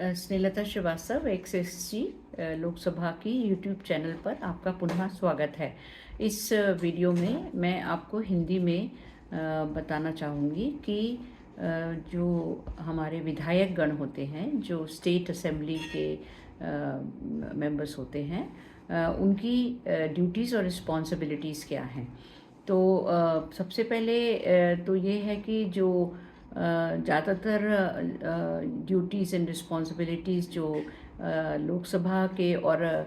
Snehlata Srivastava XSG Lok Sabha की YouTube channel पर आपका पुनः स्वागत है। इस वीडियो में मैं आपको हिंदी में बताना चाहूँगी कि जो हमारे विधायक गण होते हैं, जो स्टेट असेंबली के मेंबर्स होते हैं, उनकी ड्यूटीज़ और रिस्पॉन्सिबिलिटीज़ क्या हैं। तो सबसे पहले तो ये है कि जो ज़्यादातर ड्यूटीज़ एंड रिस्पॉन्सिबिलिटीज़ जो लोकसभा के और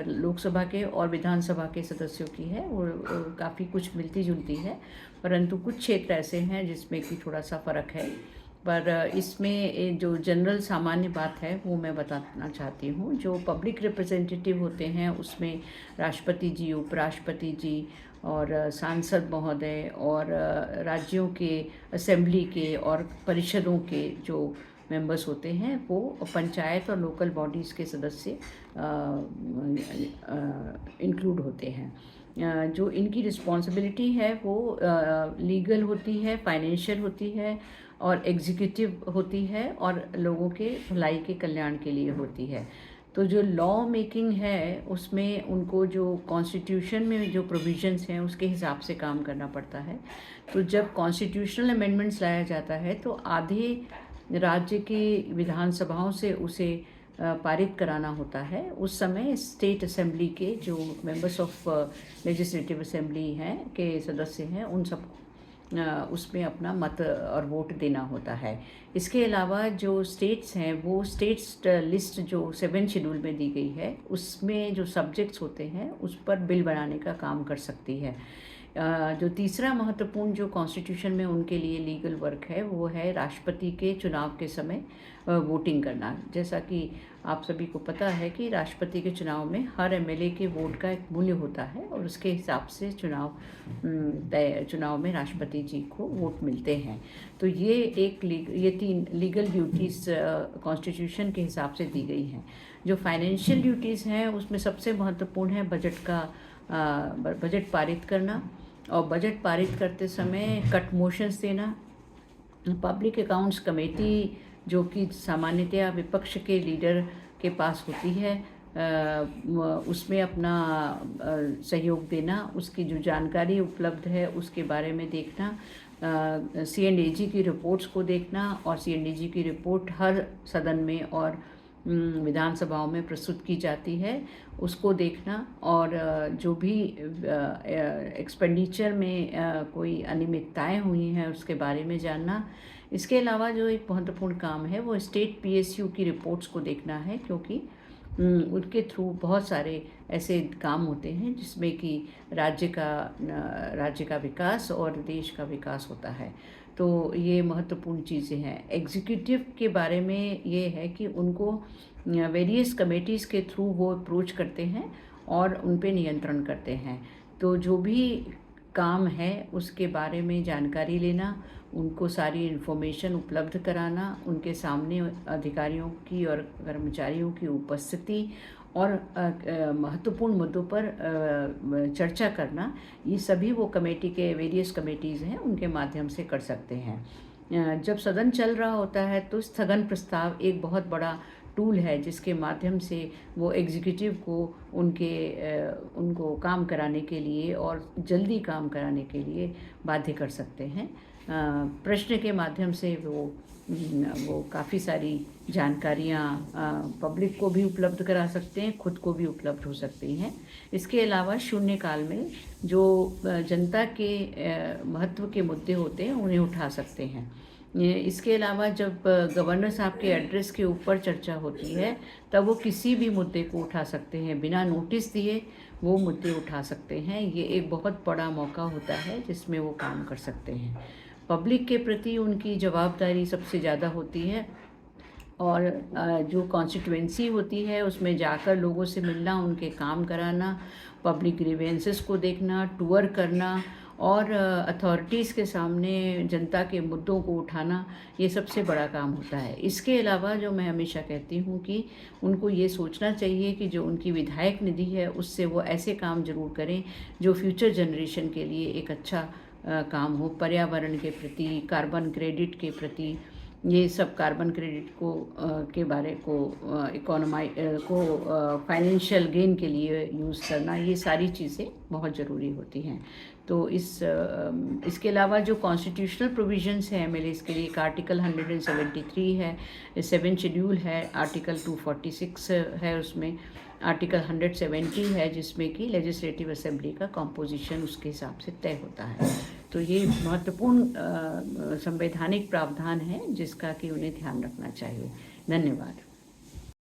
लोकसभा के और विधानसभा के सदस्यों की है वो काफ़ी कुछ मिलती जुलती है, परंतु कुछ क्षेत्र ऐसे हैं जिसमें कि थोड़ा सा फ़र्क है। पर इसमें जो जनरल सामान्य बात है वो मैं बताना चाहती हूँ। जो पब्लिक रिप्रेजेंटेटिव होते हैं उसमें राष्ट्रपति जी, उपराष्ट्रपति जी और सांसद महोदय और राज्यों के असेंबली के और परिषदों के जो मेंबर्स होते हैं वो पंचायत और लोकल बॉडीज़ के सदस्य इंक्लूड होते हैं। जो इनकी रिस्पॉन्सिबिलिटी है वो लीगल होती है, फाइनेंशियल होती है और एग्जीक्यूटिव होती है और लोगों के भलाई के कल्याण के लिए होती है। तो जो लॉ मेकिंग है उसमें उनको जो कॉन्स्टिट्यूशन में जो प्रोविजंस हैं उसके हिसाब से काम करना पड़ता है। तो जब कॉन्स्टिट्यूशनल अमेंडमेंट्स लाया जाता है तो आधे राज्य की विधानसभाओं से उसे पारित कराना होता है। उस समय स्टेट असेंबली के जो मेंबर्स ऑफ लेजिस्लेटिव असेंबली हैं के सदस्य हैं उन सब उसमें अपना मत और वोट देना होता है। इसके अलावा जो स्टेट्स हैं वो स्टेट्स लिस्ट जो 7 शेड्यूल में दी गई है उसमें जो सब्जेक्ट्स होते हैं उस पर बिल बनाने का काम कर सकती है। जो तीसरा महत्वपूर्ण जो कॉन्स्टिट्यूशन में उनके लिए लीगल वर्क है वो है राष्ट्रपति के चुनाव के समय वोटिंग करना। जैसा कि आप सभी को पता है कि राष्ट्रपति के चुनाव में हर एमएलए के वोट का एक मूल्य होता है और उसके हिसाब से चुनाव में राष्ट्रपति जी को वोट मिलते हैं। तो ये 3 लीगल ड्यूटीज़ कॉन्स्टिट्यूशन के हिसाब से दी गई हैं। जो फाइनेंशियल ड्यूटीज़ हैं उसमें सबसे महत्वपूर्ण है बजट पारित करना और बजट पारित करते समय कट मोशंस देना। पब्लिक अकाउंट्स कमेटी जो कि सामान्यतया विपक्ष के लीडर के पास होती है उसमें अपना सहयोग देना, उसकी जो जानकारी उपलब्ध है उसके बारे में देखना, CNDG की रिपोर्ट्स को देखना और CNDG की रिपोर्ट हर सदन में और विधानसभाओं में प्रस्तुत की जाती है उसको देखना और जो भी एक्सपेंडिचर में कोई अनियमितताएं हुई हैं उसके बारे में जानना। इसके अलावा जो एक महत्वपूर्ण काम है वो स्टेट PSU की रिपोर्ट्स को देखना है, क्योंकि उनके थ्रू बहुत सारे ऐसे काम होते हैं जिसमें कि राज्य का विकास और देश का विकास होता है। तो ये महत्वपूर्ण चीज़ें हैं। एग्जीक्यूटिव के बारे में ये है कि उनको वेरियस कमेटीज़ के थ्रू वो अप्रोच करते हैं और उन पे नियंत्रण करते हैं। तो जो भी काम है उसके बारे में जानकारी लेना, उनको सारी इन्फॉर्मेशन उपलब्ध कराना, उनके सामने अधिकारियों की और कर्मचारियों की उपस्थिति और महत्वपूर्ण मुद्दों पर चर्चा करना, ये सभी वो कमेटी के वेरियस कमेटीज़ हैं उनके माध्यम से कर सकते हैं। जब सदन चल रहा होता है तो स्थगन प्रस्ताव एक बहुत बड़ा टूल है जिसके माध्यम से वो एग्जीक्यूटिव को उनको काम कराने के लिए और जल्दी काम कराने के लिए बाध्य कर सकते हैं। प्रश्न के माध्यम से वो काफ़ी सारी जानकारियाँ पब्लिक को भी उपलब्ध करा सकते हैं, खुद को भी उपलब्ध हो सकती हैं। इसके अलावा शून्यकाल में जो जनता के महत्व के मुद्दे होते हैं उन्हें उठा सकते हैं। इसके अलावा जब गवर्नर साहब के एड्रेस के ऊपर चर्चा होती है तब वो किसी भी मुद्दे को उठा सकते हैं, बिना नोटिस दिए वो मुद्दे उठा सकते हैं। ये एक बहुत बड़ा मौका होता है जिसमें वो काम कर सकते हैं। पब्लिक के प्रति उनकी जवाबदारी सबसे ज़्यादा होती है और जो कॉन्स्टिट्यूएंसी होती है उसमें जाकर लोगों से मिलना, उनके काम कराना, पब्लिक ग्रीवेंसेस को देखना, टूर करना और अथॉरिटीज़ के सामने जनता के मुद्दों को उठाना, ये सबसे बड़ा काम होता है। इसके अलावा जो मैं हमेशा कहती हूँ कि उनको ये सोचना चाहिए कि जो उनकी विधायक निधि है उससे वो ऐसे काम ज़रूर करें जो फ्यूचर जनरेशन के लिए एक अच्छा काम हो, पर्यावरण के प्रति, कार्बन क्रेडिट के प्रति ये सब कार्बन क्रेडिट को के बारे को इकोनॉमी को फाइनेंशियल गेन के लिए यूज़ करना, ये सारी चीज़ें बहुत ज़रूरी होती हैं। तो इसके अलावा जो कॉन्स्टिट्यूशनल प्रोविजंस हैं एमएलएस के लिए, एक आर्टिकल 173 है, 7 शेड्यूल है, आर्टिकल 246 है, उसमें आर्टिकल 170 है जिसमें कि लेजिस्लेटिव असेंबली का कॉम्पोजिशन उसके हिसाब से तय होता है। तो ये महत्वपूर्ण संवैधानिक प्रावधान है जिसका कि उन्हें ध्यान रखना चाहिए। धन्यवाद।